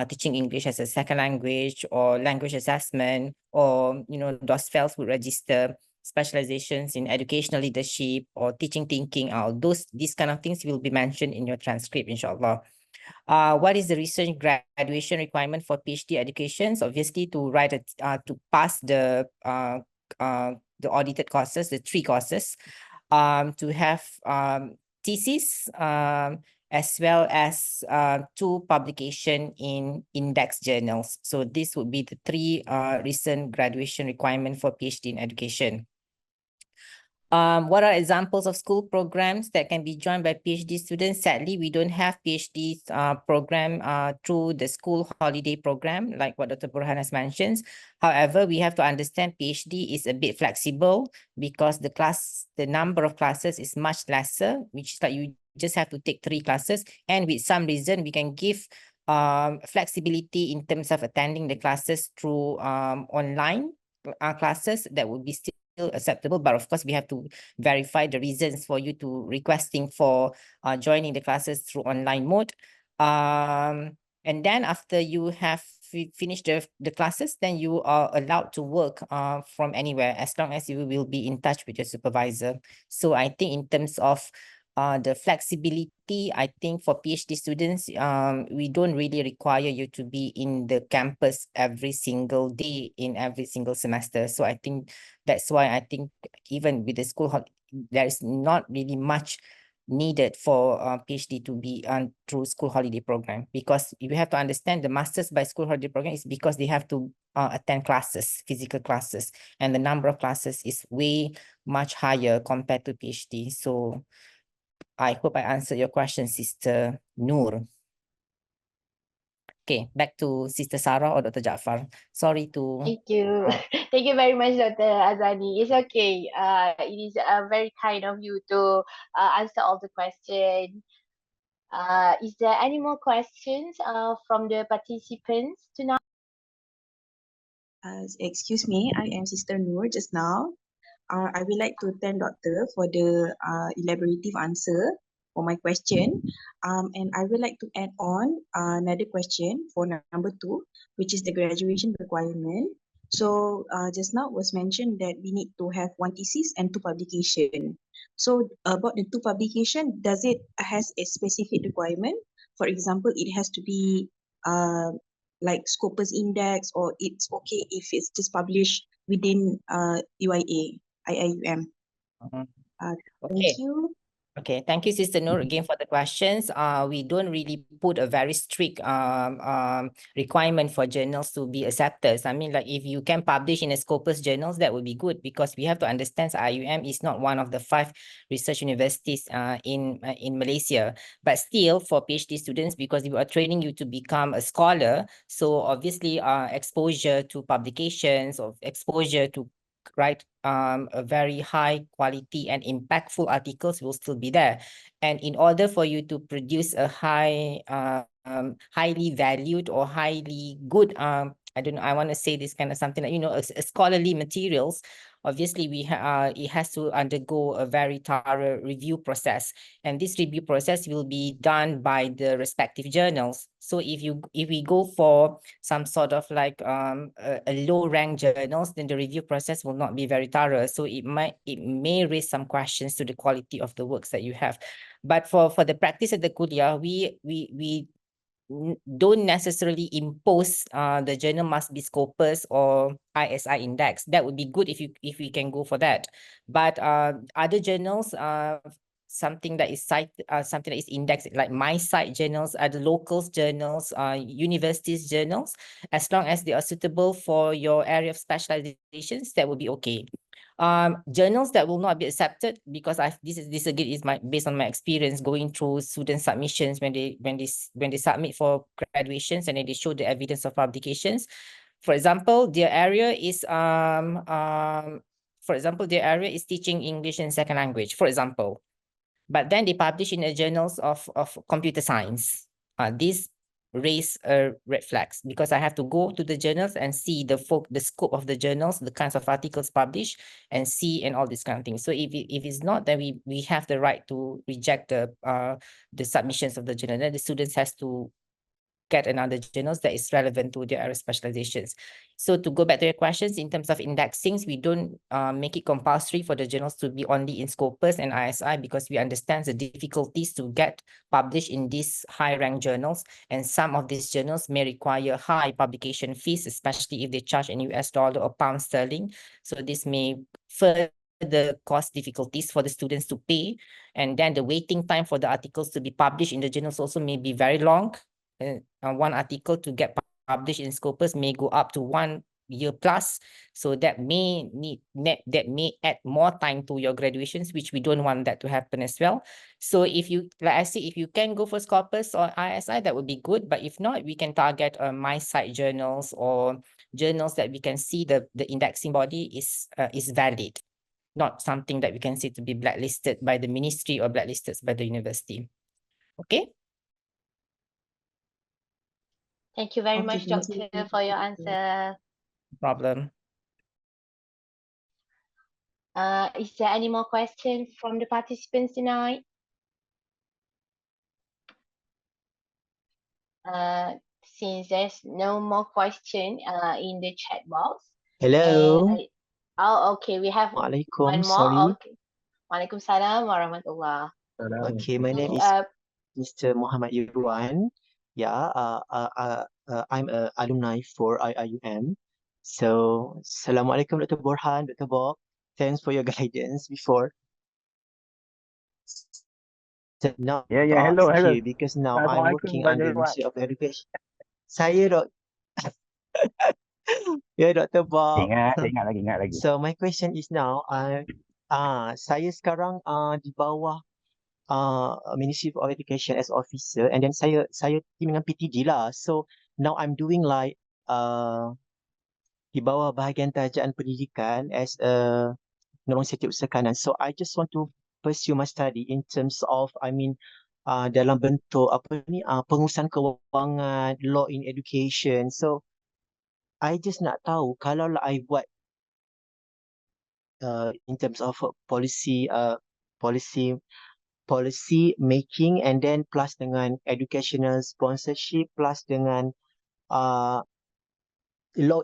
teaching English as a second language or language assessment, or DOSFEL would register specializations in educational leadership or teaching thinking. These kind of things will be mentioned in your transcript, inshallah. What is the recent graduation requirement for PhD educations? Obviously, to pass the audited courses, the 3 courses, to have thesis, as well as 2 publication in index journals. So this would be the 3 recent graduation requirement for PhD in education. What are examples of school programs that can be joined by PhD students? Sadly, we don't have PhD program through the school holiday program, like what Dr. Burhan has mentioned. However, we have to understand PhD is a bit flexible because the number of classes is much lesser, which is like you just have to take 3 classes, and with some reason we can give flexibility in terms of attending the classes through online classes. That would be still acceptable, but of course we have to verify the reasons for you to requesting for joining the classes through online mode. And then after you have finished the classes, then you are allowed to work from anywhere, as long as you will be in touch with your supervisor. So I think in terms of the flexibility, I think for PhD students, we don't really require you to be in the campus every single day in every single semester. So I think that's why I think even with the school, there is not really much needed for PhD to be through school holiday program, because you have to understand the masters by school holiday program is because they have to attend classes, physical classes, and the number of classes is way much higher compared to PhD. So I hope I answered your question, Sister Noor. Okay, back to Sister Sarah or Dr. Jaafar. Sorry to... Thank you. Thank you very much, Dr. Azani. It's okay. It is very kind of you to answer all the questions. Is there any more questions from the participants tonight? Excuse me, I am Sister Noor just now. I would like to thank Doctor for the elaborative answer for my question. And I would like to add on another question for number 2, which is the graduation requirement. So just now it was mentioned that we need to have 1 thesis and 2 publication. So about the 2 publication, does it has a specific requirement? For example, it has to be like Scopus Index, or it's okay if it's just published within UIA, IIUM. Thank you. Okay, thank you, Sister Noor, again for the questions. We don't really put a very strict requirement for journals to be accepted. I mean, like if you can publish in a Scopus journals, that would be good, because we have to understand IUM is not one of the 5 research universities in Malaysia. But still, for PhD students, because we are training you to become a scholar, so obviously exposure to publications or exposure to right? A very high quality and impactful articles will still be there. And in order for you to produce a highly valued or highly good, I don't know, I want to say this kind of something like, a scholarly materials, obviously it has to undergo a very thorough review process. And this review process will be done by the respective journals. So if we go for some sort of like a low rank journals, then the review process will not be very thorough. So it may raise some questions to the quality of the works that you have. But for the practice at the kuliah, we don't necessarily impose the journal must be Scopus or ISI index. That would be good if we can go for that. But other journals, something that is something that is indexed, like my site journals, the locals journals, universities journals, as long as they are suitable for your area of specializations, that would be okay. Journals that will not be accepted, because this again is based on my experience going through student submissions when they submit for graduations, and then they show the evidence of publications. For example, their area is teaching English and second language, for example. But then they publish in the journals of computer science. This raise red flags, because I have to go to the journals and see the scope of the journals, the kinds of articles published, and see and all these kind of things. So if it's not, then we have the right to reject the submissions of the journal. Then the students has to get another journals that is relevant to their area specializations. So to go back to your questions, in terms of indexings, we don't make it compulsory for the journals to be only in Scopus and ISI, because we understand the difficulties to get published in these high-ranked journals. And some of these journals may require high publication fees, especially if they charge in US dollar or pound sterling. So this may further cause difficulties for the students to pay. And then the waiting time for the articles to be published in the journals also may be very long. One article to get published in Scopus may go up to 1 year plus. So that may add more time to your graduations, which we don't want that to happen as well. So if you, like I say, if you can go for Scopus or ISI, that would be good. But if not, we can target my site journals or journals that we can see the indexing body is valid, not something that we can see to be blacklisted by the ministry or blacklisted by the university. Okay. Thank you very Okay, much, thank you. Doctor, for your answer. No problem. Is there any more questions from the participants tonight? Since there's no more question in the chat box. Hello. Okay, we have Waalaikum, one more. sorry. Okay. Waalaikumsalam warahmatullah. Okay, my name is Mr. Muhammad Irwan. Yeah, I'm an alumni for IIUM. So, Assalamualaikum Dr. Borhan, Dr. Bok. Thanks for your guidance before. So now Hello. here because now I'm working under Ministry of Education. Saya ya Dr. Bob. Ingat lagi. So my question is now, saya sekarang di bawah Ministry of Education as officer, and then saya team dengan PTG lah. So now I'm doing like di bawah bahagian tajaan pendidikan as a penolong setiausaha kanan. So I just want to pursue my study in terms of, dalam bentuk pengurusan kewangan, law in education. So I just nak tahu kalau lah I buat in terms of policy making, and then plus dengan educational sponsorship, plus dengan law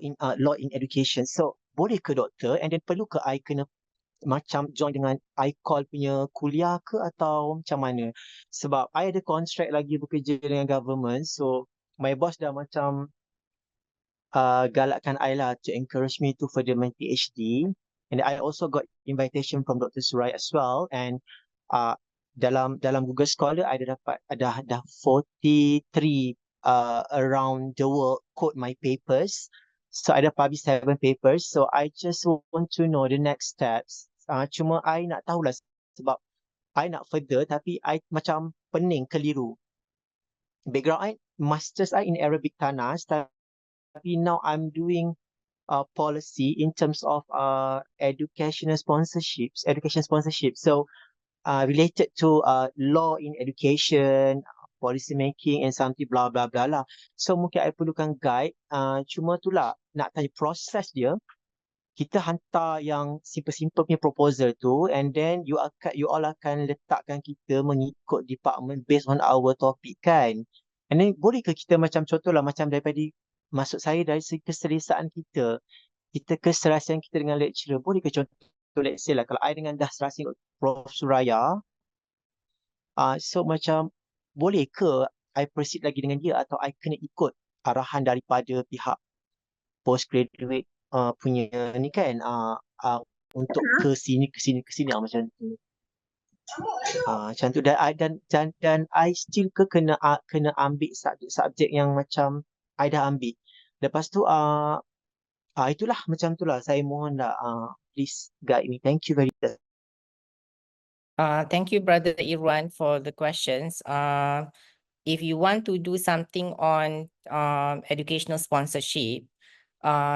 in education. So boleh ke doktor, and then perlu ke I kena macam join dengan I-call punya kuliah ke atau macam mana? Sebab I ada contract lagi bekerja dengan government, so my boss dah macam galakkan I lah to encourage me to further my PhD. And I also got invitation from Dr. Surai as well. And dalam Google Scholar, I dah 43 around the world quote my papers. So I dah publish 7 papers. So I just want to know the next steps. Cuma I nak tahulah sebab I nak further tapi I macam pening, keliru. Background I, masters I in Arabic Tanas, tapi now I'm doing policy in terms of education sponsorship. So related to law in education, policy making and something blah blah blah lah. So mungkin I perlukan guide. Cuma tu lah nak tanya proses dia. Kita hantar yang simple-simple punya proposal tu, and then you all akan letakkan kita mengikut department based on our topic kan. And then boleh ke kita macam contoh lah macam daripada, maksud saya dari segi keselesaan kita keserasian kita dengan lecturer, boleh ke contoh let's say lah kalau I dengan dah serasi Prof Suraya, so macam boleh ke I proceed lagi dengan dia atau I kena ikut arahan daripada pihak postgraduate punya ni kan, untuk ke sini macam tu. Macam tu, dan I still kena ambil subjek yang macam I dah ambil. Lepas tu itulah macam tu lah, saya mohon lah please guide me. Thank you very much. Thank you, Brother Irwan, for the questions. If you want to do something on educational sponsorship,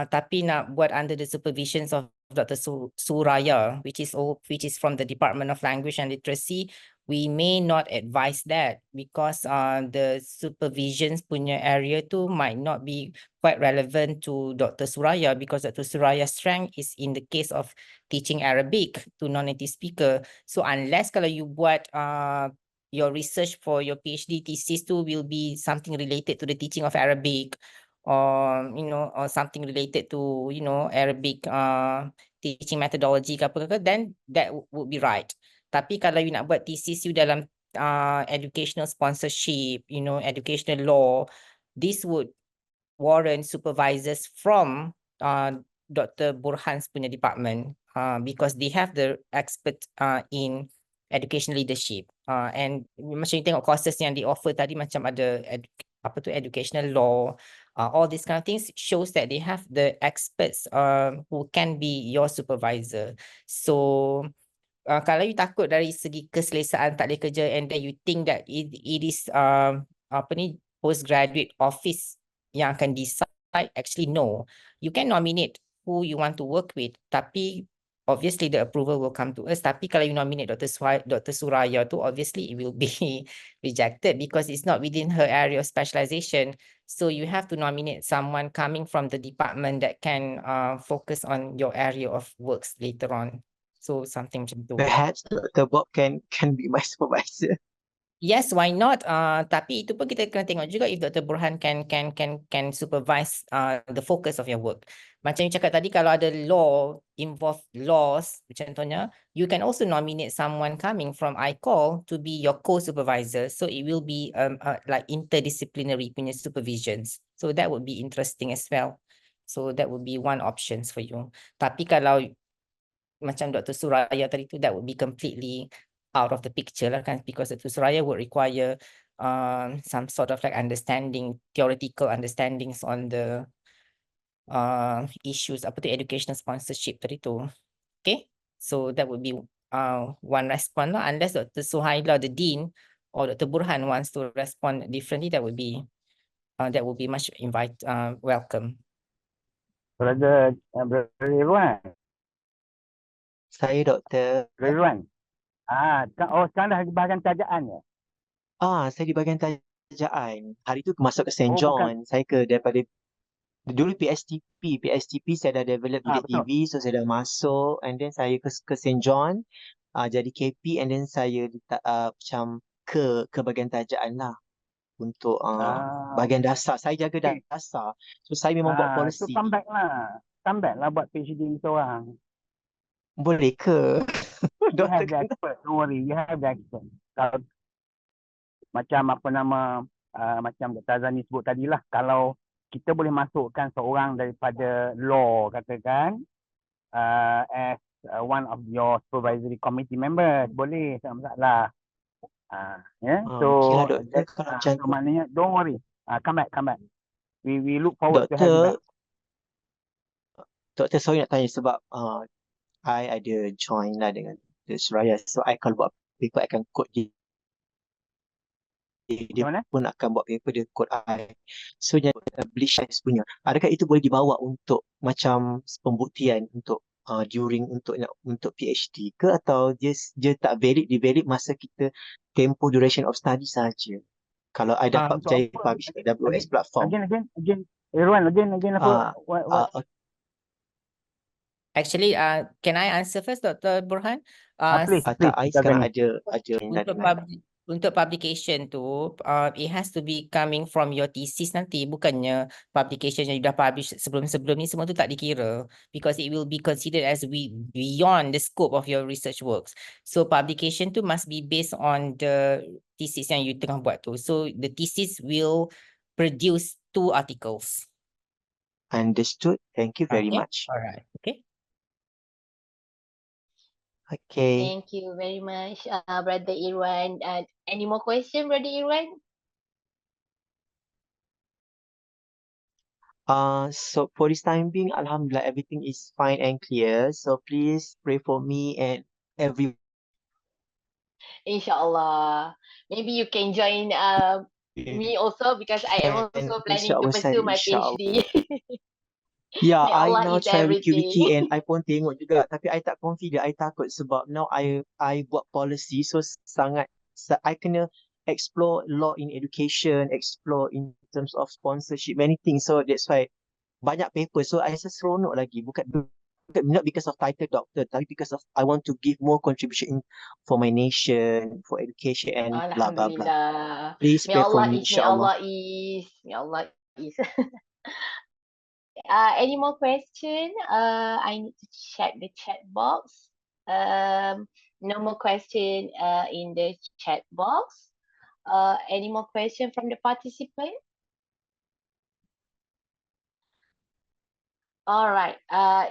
tapi nak buat under the supervisions of Dr. Suraya, which is from the Department of Language and Literacy, we may not advise that because the supervisions punya area tu might not be quite relevant to Dr. Suraya, because Dr. Suraya's strength is in the case of teaching Arabic to non-native speaker. So unless kalau you buat your research for your PhD thesis tu will be something related to the teaching of Arabic, or or something related to Arabic teaching methodology ke apa ke, then that would be right. Tapi kalau you nak buat thesis you dalam educational sponsorship, educational law, this would warrant supervisors from Dr. Burhan's punya department, because they have the expert in education leadership, and macam you tengok courses yang di offer tadi macam ada educational law, all these kind of things shows that they have the experts who can be your supervisor. So kalau you takut dari segi keselesaan tak boleh kerja, and then you think that it is postgraduate office yang akan decide, actually no, you can nominate who you want to work with, tapi obviously the approval will come to us. Tapi kalau you nominate Dr. Suraya tu, obviously it will be rejected because it's not within her area of specialization. So you have to nominate someone coming from the department that can focus on your area of works later on. So something macam tu. Perhaps Dr. Bob can be my supervisor. Yes, why not? Tapi itu pun kita kena tengok juga if Dr. Burhan can supervise the focus of your work. Macam you cakap tadi, kalau ada involve laws, contohnya, you can also nominate someone coming from ICOL to be your co-supervisor. So it will be like interdisciplinary punya supervisions. So that would be interesting as well. So that would be one options for you. Tapi kalau macam Dr. Suraya tadi tu, that would be completely out of the picture lah kan, because Dr. Suraya would require some sort of like theoretical understandings on the issues educational sponsorship tadi tu. Okay, so that would be one response lah, unless Dr. Suhaila, the dean, or Dr. Burhan wants to respond differently, that would be much welcome. Brother Irwan. Saya Dr. Irwan. Sekarang dah di bahagian tajaan ya? Saya di bahagian tajaan. Hari tu masuk ke St. John. Bukan. Saya daripada dulu PSTP saya dah develop bilik TV, so saya dah masuk, and then saya ke St. John jadi KP, and then saya macam ke bahagian tajaan lah untuk bahagian dasar. Saya jaga dasar. So saya memang buat So policy. come back lah buat PhD seorang. Boleh ke? You have the expert, don't worry, you have the expert. Macam macam Dr. Azani sebut tadi lah, kalau kita boleh masukkan seorang daripada law katakan as one of your supervisory committee members, boleh, tak masalah. So maknanya don't worry, come back. We look forward to have you back. Doktor, sorry nak tanya sebab I ada join lah dengan Suraya, so I kalau buat paper I akan quote dia. dia Macam mana? pun akan buat paper dia kod I. So yang bleach size punya. Adakah itu boleh dibawa untuk macam pembuktian untuk during untuk PhD ke, atau dia tak valid, dia valid masa kita tempoh duration of study saja. Kalau I dapat Untuk berjaya apa? publish kat WS platform. Again. Irwan, again apa? What? Actually, can I answer first, Dr. Burhan? Please. Tak, I sekarang Azani. ada untuk publication tu, it has to be coming from your thesis nanti, bukannya publication yang you dah publish sebelum-sebelum ni, semua tu tak dikira, because it will be considered as beyond the scope of your research works. So publication tu must be based on the thesis yang you tengah buat tu. So the thesis will produce 2 articles. Understood. Thank you very much. Alright. Okay. Okay. Thank you very much, Brother Irwan. Any more question, Brother Irwan? So for this time being, Alhamdulillah, everything is fine and clear. So please pray for me and every. Inshallah. Maybe you can join me also, because I am also planning to pursue my PhD. Yeah, May I Allah now is try everything. wiki and I pun tengok juga, tapi I tak confident, I takut sebab now I buat policy, so I kena explore law in education, explore in terms of sponsorship, many things. So that's why banyak paper. So I rasa seronok lagi, bukan not because of title doctor, tapi because of I want to give more contribution for my nation, for education and blah blah blah. Alhamdulillah. Please May pray for Allah me, is, may insyaAllah. Allah is, may Allah is. Any more question? I need to check the chat box. No more question in the chat box. Any more question from the participant? All right.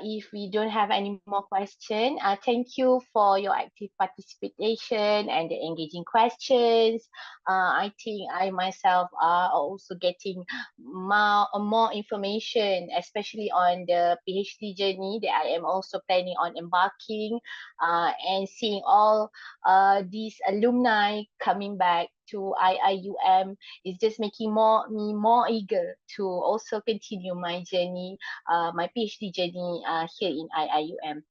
If we don't have any more question, thank you for your active participation and the engaging questions. I think I myself are also getting more information, especially on the PhD journey that I am also planning on embarking, and seeing all these alumni coming back to IIUM is just making me more eager to also continue my journey, my PhD journey here in IIUM.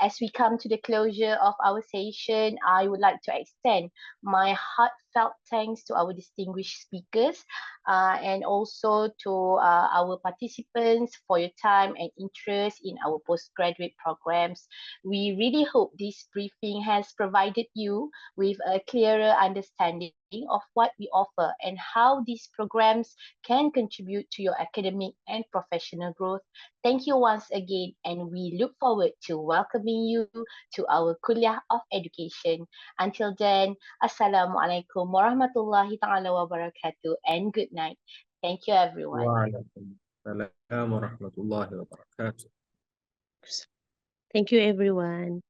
As we come to the closure of our session, I would like to extend my heartfelt thanks to our distinguished speakers, and also to our participants for your time and interest in our postgraduate programs. We really hope this briefing has provided you with a clearer understanding of what we offer and how these programs can contribute to your academic and professional growth. Thank you once again, and we look forward to welcoming you to our Kuliah of Education. Until then, Assalamualaikum warahmatullahi ta'ala wabarakatuh, and good night. Thank you, everyone. Waalaikumsalam warahmatullahi wabarakatuh. Thank you, everyone.